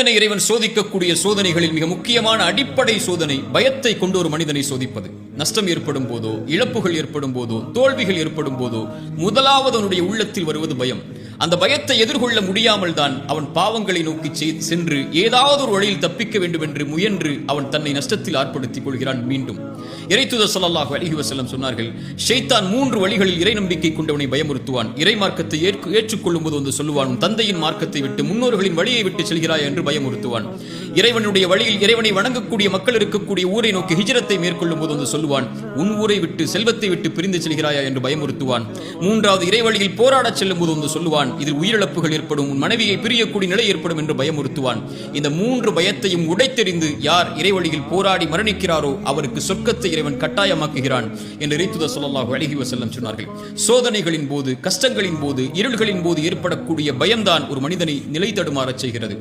மனிதனை இறைவன் சோதிக்கக்கூடிய சோதனைகளில் மிக முக்கியமான அடிப்படை சோதனை பயத்தை கொண்டு ஒரு மனிதனை சோதிப்பது. நஷ்டம் ஏற்படும் போதோ, இழப்புகள் ஏற்படும் போதோ, தோல்விகள் ஏற்படும் போதோ முதலாவது அவனுடைய உள்ளத்தில் வருவது பயம். அந்த பயத்தை எதிர்கொள்ள முடியாமல் தான் அவன் பாவங்களை நோக்கி சென்று ஏதாவது ஒரு வழியில் தப்பிக்க வேண்டும் என்று முயன்று அவன் தன்னை நஷ்டத்தில் ஆற்படுத்திக் கொள்கிறான். மீண்டும் இறைத்தூதர் ஸல்லல்லாஹு அலைஹி வஸல்லம் சொன்னார்கள், ஷைத்தான் 3 வழிகளில் இறை நம்பிக்கை கொண்டவனை பயமுறுத்துவான். இறை மார்க்கத்தை ஏற்றுக்கொள்ளும் போது வந்து சொல்லுவான், தந்தையின் மார்க்கத்தை விட்டு முன்னோர்களின் வழியை விட்டு செல்கிறாய் என்று பயமுறுத்துவான். இறைவனுடைய வழியில் இறைவனை வணங்கக்கூடிய மக்கள் இருக்கக்கூடிய ஊரை நோக்கி ஹிஜ்ரத்தை மேற்கொள்ளும் போது வந்து சொல்லுவான், உன் ஊரை விட்டு செல்வத்தை விட்டு பிரிந்து செல்கிறாயா என்று பயமுறுத்துவான். 3வது இறை வழியில் போராடச் செல்லும் போது வந்து சொல்லுவான், இதில் உயிரிழப்புகள் ஏற்படும், உன் மனைவியை பிரியக்கூடிய நிலை ஏற்படும் என்று பயமுறுத்துவான். இந்த 3 பயத்தையும் உடைத்தெறிந்து யார் இறை வழியில் போராடி மரணிக்கிறாரோ அவருக்கு சொர்க்கத்தை இறைவன் கட்டாயமாக்குகிறான் என்று இறைத்தூதர் ஸல்லல்லாஹு அலைஹி வஸல்லம் சொன்னார்கள். சோதனைகளின் போது, கஷ்டங்களின் போது, இருள்களின் போது ஏற்படக்கூடிய பயம்தான் ஒரு மனிதனை நிலை தடுமாறச் செய்கிறது.